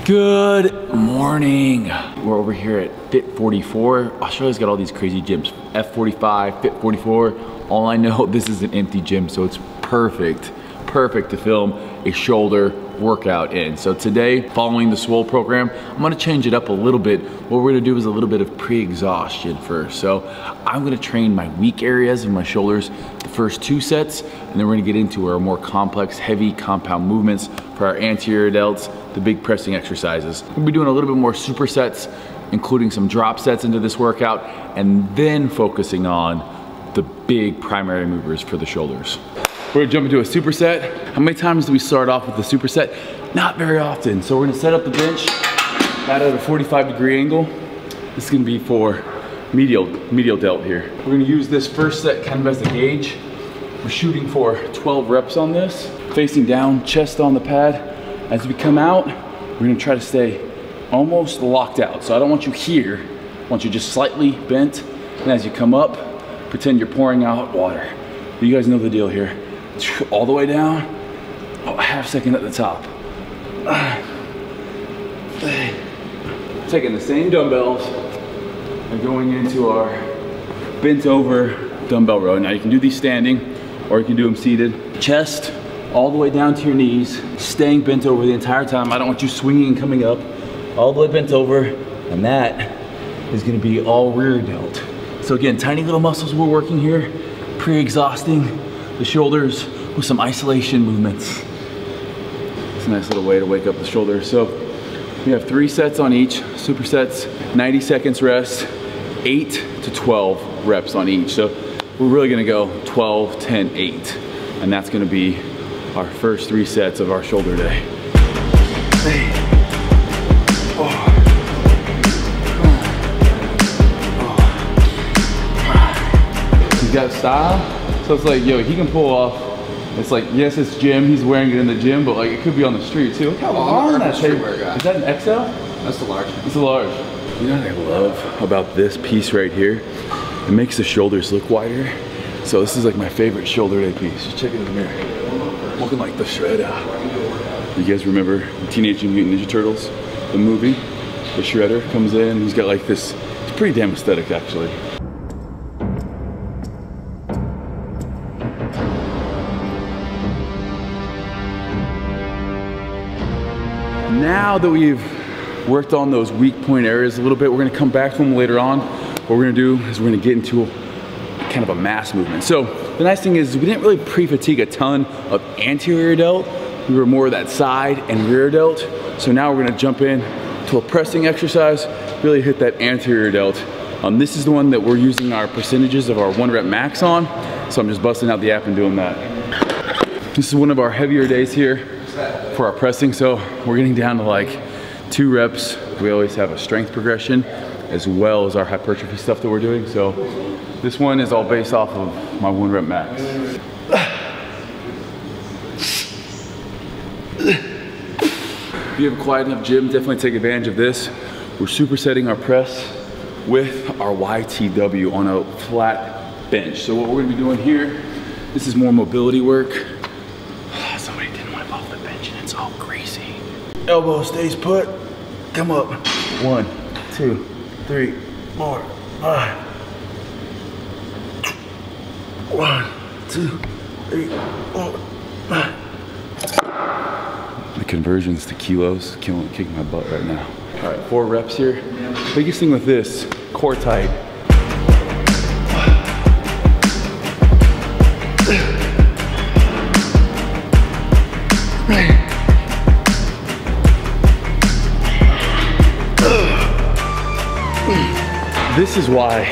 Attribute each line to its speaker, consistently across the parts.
Speaker 1: Good morning. We're over here at Fit 44. Australia's got all these crazy gyms. F45, Fit 44. All I know, this is an empty gym, so it's perfect to film a shoulder workout in. So today, following the Swole program, I'm gonna change it up a little bit. What we're gonna do is a little bit of pre-exhaustion first. So I'm gonna train my weak areas of my shoulders the first 2 sets, and then we're gonna get into our more complex, heavy compound movements for our anterior delts, the big pressing exercises. We'll be doing a little bit more supersets, including some drop sets into this workout, and then focusing on the big primary movers for the shoulders. We're gonna jump into a superset. How many times do we start off with the superset? Not very often. So we're gonna set up the bench at a 45-degree angle. This is gonna be for medial delt here. We're gonna use this first set kind of as a gauge. We're shooting for 12 reps on this. Facing down, chest on the pad. As we come out, we're gonna try to stay almost locked out. So I don't want you here, I want you just slightly bent. And as you come up, pretend you're pouring out water. You guys know the deal here. All the way down, a half second at the top. Taking the same dumbbells and going into our bent over dumbbell row. Now you can do these standing or you can do them seated. Chest all the way down to your knees, staying bent over the entire time. I don't want you swinging and coming up. All the way bent over, and that is gonna be all rear delt. So again, tiny little muscles we're working here, pre-exhausting the shoulders with some isolation movements. It's a nice little way to wake up the shoulders. So we have 3 sets on each, supersets, 90 seconds rest, 8 to 12 reps on each. So we're really gonna go 12, 10, 8. And that's gonna be our first 3 sets of our shoulder day. He's got style. So it's like, yo, he can pull off. It's like, yes, it's gym. He's wearing it in the gym, but like it could be on the street too. Look how long that is. Is that an XL?
Speaker 2: That's the large.
Speaker 1: It's a large. You know what I love about this piece right here? It makes the shoulders look wider. So this is like my favorite shoulder day piece. Just check it in the mirror. Looking like the Shredder. You guys remember Teenage Mutant Ninja Turtles, the movie? The Shredder comes in. He's got like this. It's pretty damn aesthetic, actually. Now that we've worked on those weak point areas a little bit, we're gonna come back to them later on. What we're gonna do is we're gonna get into kind of a mass movement. So the nice thing is we didn't really pre-fatigue a ton of anterior delt. We were more of that side and rear delt. So now we're gonna jump in to a pressing exercise, really hit that anterior delt. This is the one that we're using our percentages of our 1 rep max on. So I'm just busting out the app and doing that. This is one of our heavier days here for our pressing. So we're getting down to like 2 reps. We always have a strength progression as well as our hypertrophy stuff that we're doing. So this one is all based off of my 1 rep max. If you have a quiet enough gym, definitely take advantage of this. We're supersetting our press with our YTW on a flat bench. So what we're gonna be doing here, this is more mobility work. Somebody didn't wipe off the bench and it's all greasy. Elbow stays put, come up. 1, 2, 3, 4, 5. 1, 2, 3, 4, 5. The conversions to kilos, kicking my butt right now. All right, 4 reps here. Biggest thing with this, core tight. This is why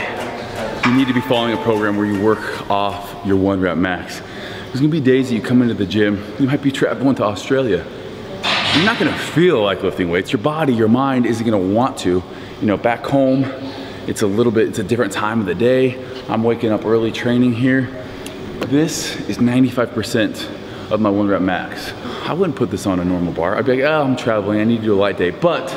Speaker 1: you need to be following a program where you work off your 1 rep max. There's gonna be days that you come into the gym, you might be traveling to Australia. You're not gonna feel like lifting weights. Your body, your mind isn't gonna want to. You know, back home, it's a different time of the day. I'm waking up early training here. This is 95% of my 1 rep max. I wouldn't put this on a normal bar. I'd be like, oh, I'm traveling, I need to do a light day. But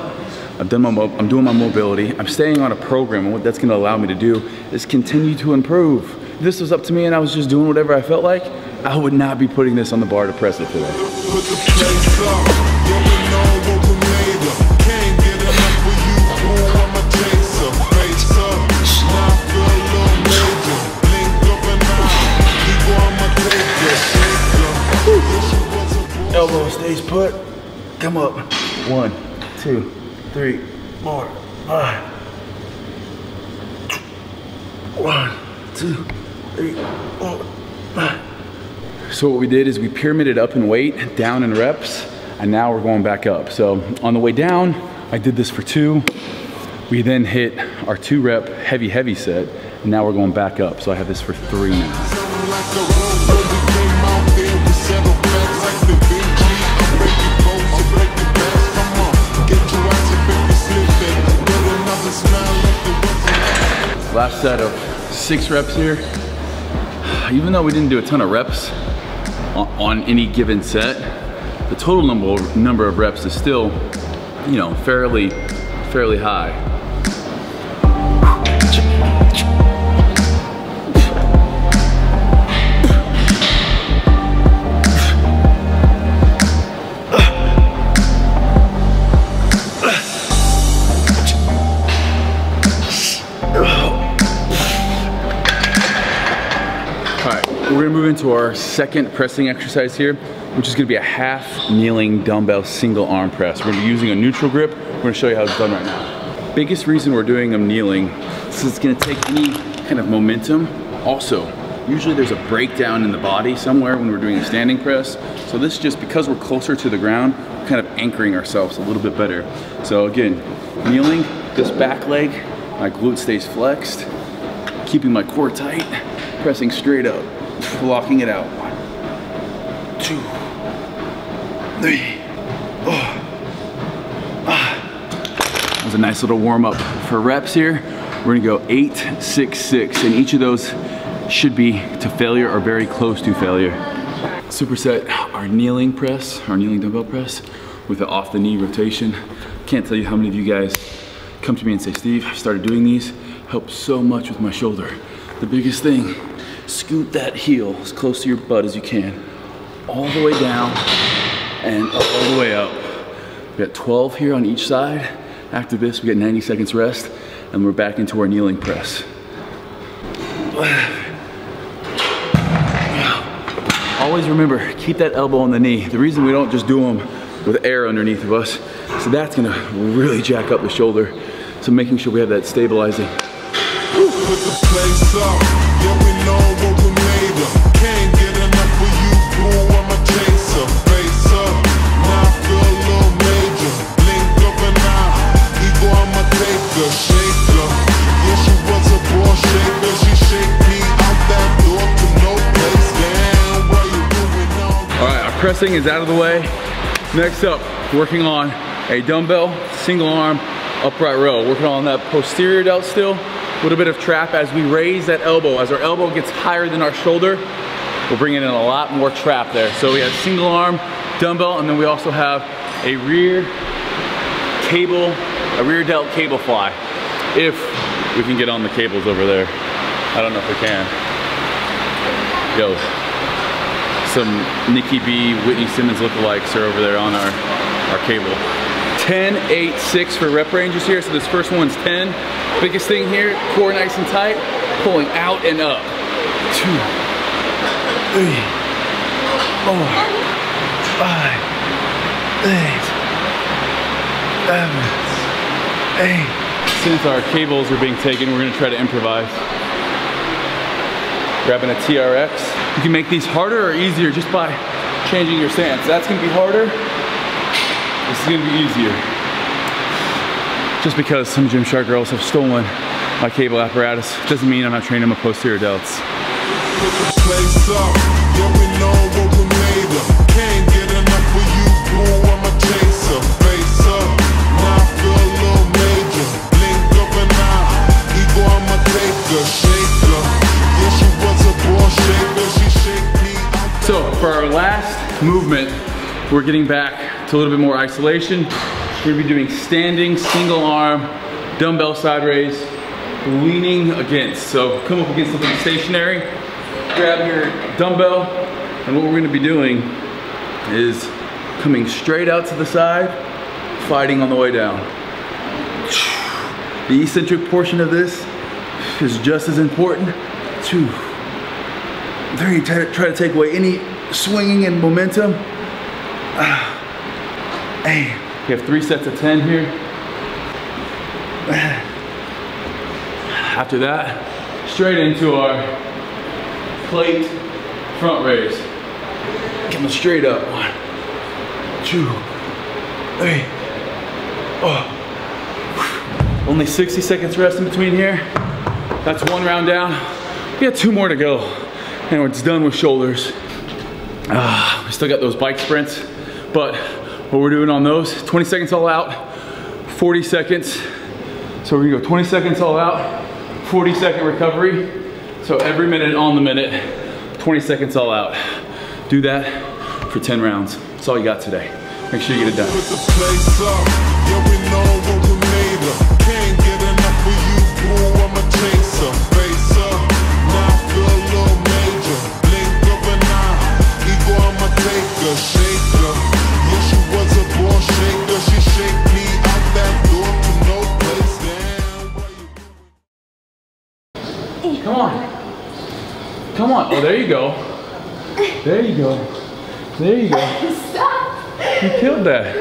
Speaker 1: I'm doing my mobility. I'm staying on a program, and what that's gonna allow me to do is continue to improve. If this was up to me and I was just doing whatever I felt like, I would not be putting this on the bar to press it today. 1, 2, 3, 4, 5. 1, 2, 3, 4, 5. So what we did is we pyramided up in weight, down in reps, and now we're going back up. So on the way down, I did this for 2. We then hit our 2 rep heavy set, and now we're going back up. So I have this for 3 now. Last set of 6 reps here. Even though we didn't do a ton of reps on any given set, the total number of reps is still, you know, fairly high. We're gonna move into our second pressing exercise here, which is gonna be a half kneeling dumbbell single arm press. We're gonna be using a neutral grip. We're gonna show you how it's done right now. Biggest reason we're doing them kneeling is it's gonna take any kind of momentum. Also, usually there's a breakdown in the body somewhere when we're doing a standing press. So this is just because we're closer to the ground, we're kind of anchoring ourselves a little bit better. So again, kneeling, this back leg, my glute stays flexed, keeping my core tight, pressing straight up. Blocking it out. 1, 2, 3, 4. That was a nice little warm up for reps here. We're gonna go 8, 6, 6, and each of those should be to failure or very close to failure. Superset our kneeling press, our kneeling dumbbell press with an off the knee rotation. Can't tell you how many of you guys come to me and say, Steve, I started doing these, helped so much with my shoulder. The biggest thing, scoot that heel as close to your butt as you can, all the way down and all the way up. We got 12 here on each side. After this, we get 90 seconds rest, and we're back into our kneeling press. Always remember, keep that elbow on the knee. The reason we don't just do them with air underneath of us, so that's gonna really jack up the shoulder. So making sure we have that stabilizing.
Speaker 2: Put the place up, yeah, we know what we made of. Can't get enough of you, boo, I'm a chaser. Face up, now I feel a little major. Blink of an eye, ego, I'm a taker, shaker. Yeah, she was a ball shaker, she shake me out that door to no place. Damn, what you doing now?
Speaker 1: All right, our pressing is out of the way. Next up, working on a dumbbell, single arm, upright row. Working on that posterior delt still. A little bit of trap as we raise that elbow. As our elbow gets higher than our shoulder, we're bringing in a lot more trap there. So we have single arm, dumbbell, and then we also have a rear delt cable fly. If we can get on the cables over there. I don't know if we can. Yo, some Nikki B, Whitney Simmons lookalikes are over there on our cable. 10, 8, 6 for rep ranges here. So this first one's 10. Biggest thing here, core nice and tight, pulling out and up. 2, 3, 4, 5, 6, 7, 8. Since our cables are being taken, we're gonna try to improvise. Grabbing a TRX. You can make these harder or easier just by changing your stance. That's gonna be harder. This is gonna be easier. Just because some Gymshark girls have stolen my cable apparatus doesn't mean I'm not training them with posterior delts. So for our last movement, we're getting back to a little bit more isolation. We're gonna be doing standing, single arm, dumbbell side raise, leaning against. So come up against something stationary, grab your dumbbell, and what we're gonna be doing is coming straight out to the side, fighting on the way down. The eccentric portion of this is just as important. 2, 3, try to take away any swinging and momentum. 8, We have 3 sets of 10 here. After that, straight into our plate front raise. Coming straight up. 1, 2, 3. Oh. Only 60 seconds rest in between here. That's 1 round down. We got 2 more to go, and it's done with shoulders. We still got those bike sprints, but what we're doing on those, 20 seconds all out, 40 seconds. So we're gonna go 20 seconds all out, 40-second recovery. So every minute on the minute, 20 seconds all out. Do that for 10 rounds. That's all you got today. Make sure you get it done.
Speaker 2: Put the place up, yeah, we know what we made of. Can't get enough of you, boo, I'm a chaser. Face up, now I feel a little major. Blink of an eye, ego, I'm a taker, shaker. Yeah, she was a born shaker, she shake me out that door to no place. Damn,
Speaker 1: Come on. Come on. Oh, there you go. There you go. There you go.
Speaker 3: Stop!
Speaker 1: You killed that.